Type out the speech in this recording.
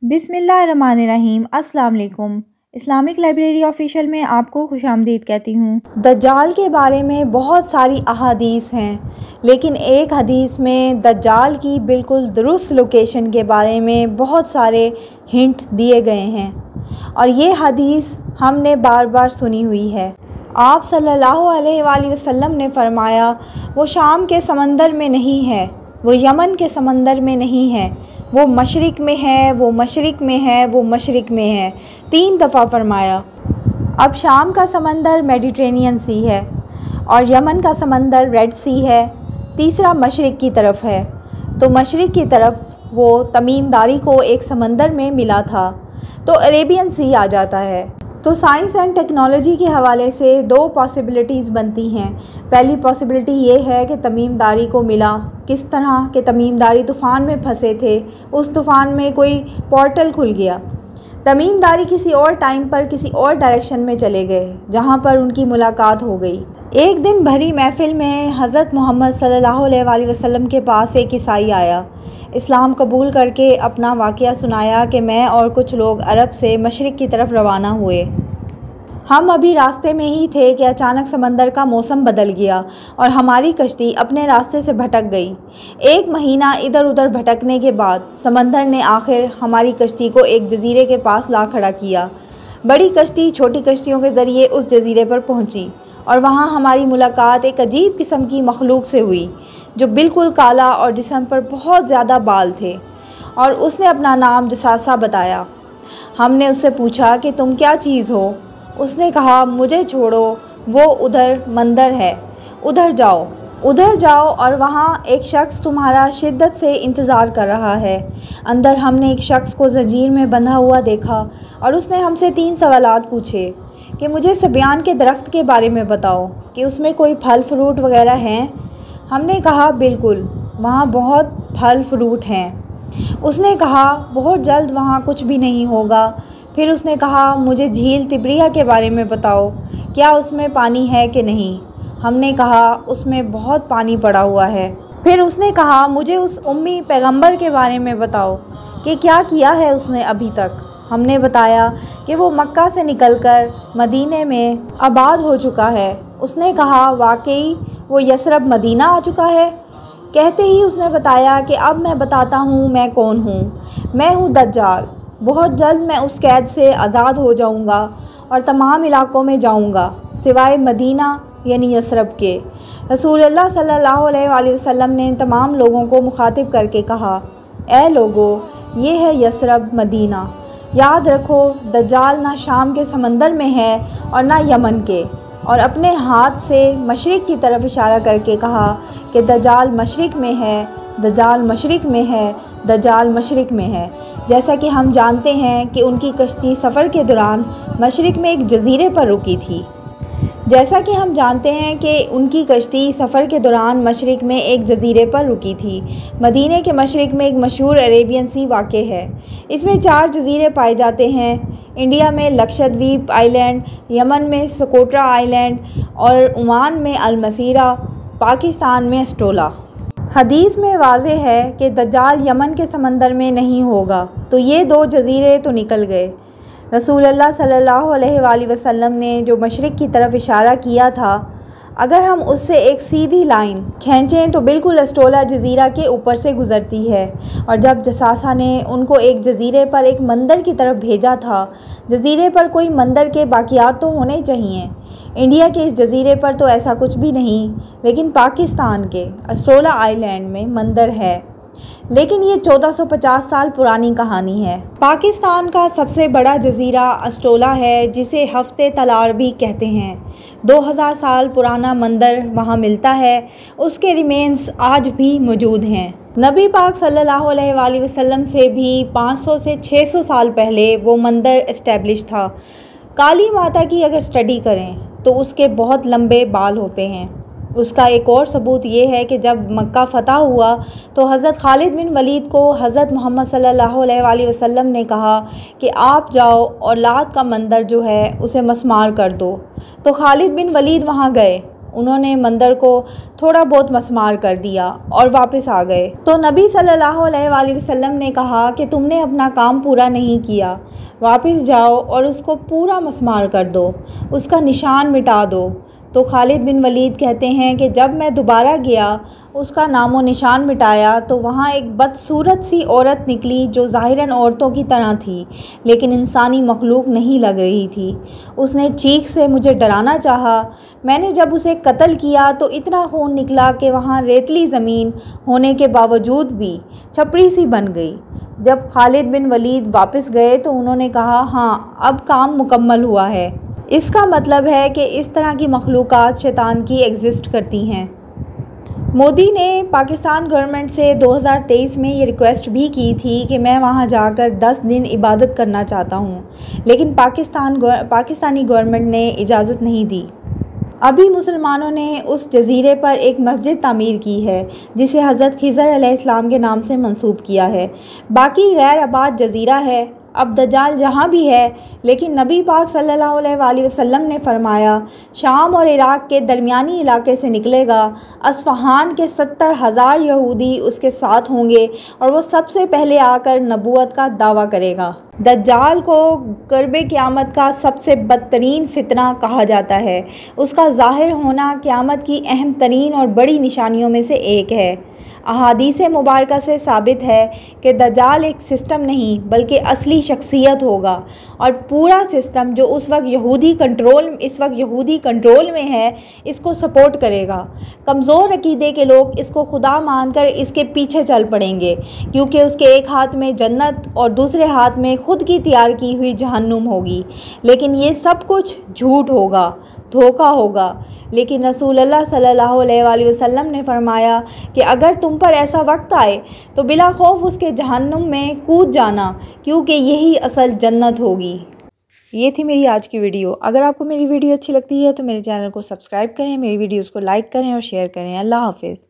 बिस्मिल्लाहिर्रहमानिर्रहीम। अस्सलाम वालेकुम। इस्लामिक लाइब्रेरी ऑफिशियल में आपको खुशामदीद कहती हूँ। दज्जाल के बारे में बहुत सारी अहादीस हैं, लेकिन एक हदीस में दज्जाल की बिल्कुल दुरुस्त लोकेशन के बारे में बहुत सारे हिंट दिए गए हैं और ये हदीस हमने बार बार सुनी हुई है। आप सल्लल्लाहु अलैहि वसल्लम ने फ़रमाया, वो शाम के समंदर में नहीं है, वो यमन के समंदर में नहीं है, वो मशरिक़ में है, वो मशरिक़ में है, वो मशरिक़ में है। 3 दफ़ा फ़रमाया। अब शाम का समंदर मेडिटेरेनियन सी है और यमन का समंदर रेड सी है, तीसरा मशरिक़ की तरफ है। तो मशरिक़ की तरफ वो तमीमदारी को एक समंदर में मिला था, तो अरेबियन सी आ जाता है। तो साइंस एंड टेक्नोलॉजी के हवाले से 2 पॉसिबिलिटीज़ बनती हैं। पहली पॉसिबिलिटी ये है कि तमीमदारी को मिला किस तरह कि तमीमदारी तूफ़ान में फंसे थे, उस तूफ़ान में कोई पोर्टल खुल गया, तमीमदारी किसी और टाइम पर किसी और डायरेक्शन में चले गए जहाँ पर उनकी मुलाकात हो गई। एक दिन भरी महफ़िल में हज़रत मोहम्मद सल्लल्लाहु अलैहि वसल्लम के पास एक ईसाई आया, इस्लाम कबूल करके अपना वाक़या सुनाया कि मैं और कुछ लोग अरब से मशरिक़ की तरफ रवाना हुए। हम अभी रास्ते में ही थे कि अचानक समंदर का मौसम बदल गया और हमारी कश्ती अपने रास्ते से भटक गई। 1 महीना इधर उधर भटकने के बाद समंदर ने आखिर हमारी कश्ती को एक जजीरे के पास ला खड़ा किया। बड़ी कश्ती छोटी कश्तियों के ज़रिए उस जजीरे पर पहुंची और वहां हमारी मुलाकात एक अजीब किस्म की मखलूक से हुई जो बिल्कुल काला और जिस्म पर बहुत ज़्यादा बाल थे, और उसने अपना नाम जसासा बताया। हमने उससे पूछा कि तुम क्या चीज़ हो? उसने कहा, मुझे छोड़ो, वो उधर मंदिर है, उधर जाओ और वहाँ एक शख्स तुम्हारा शिद्दत से इंतज़ार कर रहा है। अंदर हमने एक शख्स को ज़ंजीर में बंधा हुआ देखा और उसने हमसे 3 सवालात पूछे कि मुझे सबियान के दरख्त के बारे में बताओ कि उसमें कोई फल फ्रूट वग़ैरह हैं। हमने कहा बिल्कुल, वहाँ बहुत फल फ्रूट हैं। उसने कहा बहुत जल्द वहाँ कुछ भी नहीं होगा। फिर उसने कहा मुझे झील तिब्रिया के बारे में बताओ, क्या उसमें पानी है कि नहीं? हमने कहा उसमें बहुत पानी पड़ा हुआ है। फिर उसने कहा मुझे उस उम्मी पैगंबर के बारे में बताओ कि क्या किया है उसने अभी तक। हमने बताया कि वो मक्का से निकलकर मदीने में आबाद हो चुका है। उसने कहा वाकई वो यसरब मदीना आ चुका है? कहते ही उसने बताया कि अब मैं बताता हूँ मैं कौन हूँ। मैं हूँ दज्जाल। बहुत जल्द मैं उस कैद से आज़ाद हो जाऊँगा और तमाम इलाक़ों में जाऊँगा सिवाय मदीना यानी यसरब के। रसूलुल्लाह सल्लल्लाहु अलैहि वसल्लम ने तमाम लोगों को मुखातिब करके कहा, ए लोगो, ये है यसरब मदीना। याद रखो, दज्जाल ना शाम के समंदर में है और ना यमन के। और अपने हाथ से मशरिक़ की तरफ इशारा करके कहा कि दज्जाल मशरिक़ में है, दज्जाल मशरिक़ में है, दज्जाल मशरिक़ में है। जैसा कि हम जानते हैं कि उनकी कश्ती सफ़र के दौरान मशरिक़ में एक जजीरे पर रुकी थी। मदीने के मशरिक़ में एक मशहूर अरेबियन सी वाक़े है। इसमें 4 जजीरे पाए जाते हैं। इंडिया में लक्षद्वीप आइलैंड, यमन में सोकोट्रा आइलैंड और ओमान में अलमसीरा, पाकिस्तान में अस्टोला। हदीस में वाज़े है कि दज्जाल यमन के समंदर में नहीं होगा, तो ये 2 जजीरे तो निकल गए। रसूलुल्लाह सल्लल्लाहु अलैहि वसल्लम ने जो मशरिक़ की तरफ इशारा किया था, अगर हम उससे एक सीधी लाइन खींचें तो बिल्कुल अस्टोला जजीरा के ऊपर से गुज़रती है। और जब जसासा ने उनको एक जजीरे पर एक मंदिर की तरफ भेजा था, जजीरे पर कोई मंदिर के बाकियात तो होने चाहिए। इंडिया के इस जजीरे पर तो ऐसा कुछ भी नहीं, लेकिन पाकिस्तान के अस्टोला आइलैंड में मंदिर है। लेकिन ये 1450 साल पुरानी कहानी है। पाकिस्तान का सबसे बड़ा जजीरा अस्टोला है, जिसे हफ्ते तलार भी कहते हैं। 2000 साल पुराना मंदिर वहाँ मिलता है। उसके रिमेन्स आज भी मौजूद हैं। नबी पाक सल्लल्लाहु अलैहि वसल्लम से भी 500 से 600 साल पहले वो मंदिर इस्टेब्लिश था। काली माता की अगर स्टडी करें तो उसके बहुत लंबे बाल होते हैं। उसका एक और सबूत ये है कि जब मक्का फ़तह हुआ तो हज़रत खालिद बिन वलीद को हज़रत मोहम्मद सल्लल्लाहु अलैहि वसल्लम ने कहा कि आप जाओ और लात का मंदिर जो है उसे मस्मार कर दो। तो खालिद बिन वलीद वहाँ गए, उन्होंने मंदिर को थोड़ा बहुत मस्मार कर दिया और वापस आ गए। तो नबी सल्लल्लाहु अलैहि वसल्लम ने कहा कि तुमने अपना काम पूरा नहीं किया, वापस जाओ और उसको पूरा मस्मार कर दो, उसका निशान मिटा दो। तो खालिद बिन वलीद कहते हैं कि जब मैं दोबारा गया, उसका नामो निशान मिटाया, तो वहाँ एक बदसूरत सी औरत निकली जो ज़ाहिरन औरतों की तरह थी लेकिन इंसानी मखलूक नहीं लग रही थी। उसने चीख से मुझे डराना चाहा। मैंने जब उसे कत्ल किया तो इतना खून निकला कि वहाँ रेतली ज़मीन होने के बावजूद भी छपड़ी सी बन गई। जब खालिद बिन वलीद वापस गए तो उन्होंने कहा, हाँ, अब काम मुकम्मल हुआ है। इसका मतलब है कि इस तरह की मखलूक़ात शैतान की एग्जिस्ट करती हैं। मोदी ने पाकिस्तान गवर्नमेंट से 2023 में ये रिक्वेस्ट भी की थी कि मैं वहाँ जाकर 10 दिन इबादत करना चाहता हूँ, लेकिन पाकिस्तानी गवर्नमेंट ने इजाज़त नहीं दी। अभी मुसलमानों ने उस जजीरे पर एक मस्जिद तामीर की है जिसे हज़रत खिज़र अलैहिस्सलाम के नाम से मंसूब किया है। बाकी गैर आबाद जजीरा है। अब दज्जाल जहाँ भी है, लेकिन नबी पाक सल्लल्लाहु अलैहि वसल्लम ने फरमाया शाम और इराक़ के दरमियानी इलाके से निकलेगा। अस्फ़हान के 70,000 यहूदी उसके साथ होंगे और वो सबसे पहले आकर नबूवत का दावा करेगा। दज्जाल को क़ुर्ब क़यामत का सबसे बदतरीन फितना कहा जाता है। उसका ज़ाहिर होना क़यामत की अहम तरीन और बड़ी निशानियों में से एक है। अहादीस मुबारका से साबित है कि दज्जाल एक सिस्टम नहीं बल्कि असली शख्सियत होगा और पूरा सिस्टम जो इस वक्त यहूदी कंट्रोल में है, इसको सपोर्ट करेगा। कमज़ोर अकीदे के लोग इसको खुदा मानकर इसके पीछे चल पड़ेंगे, क्योंकि उसके एक हाथ में जन्नत और दूसरे हाथ में ख़ुद की तैयार की हुई जहन्नुम होगी। लेकिन ये सब कुछ झूठ होगा, धोखा होगा। लेकिन रसूलुल्लाह सल्लल्लाहु अलैहि वसल्लम ने फरमाया कि अगर तुम पर ऐसा वक्त आए तो बिला खौफ उसके जहन्नुम में कूद जाना, क्योंकि यही असल जन्नत होगी। ये थी मेरी आज की वीडियो। अगर आपको मेरी वीडियो अच्छी लगती है तो मेरे चैनल को सब्सक्राइब करें, मेरी वीडियोज़ को लाइक करें और शेयर करें। अल्लाह हाफ़िज़।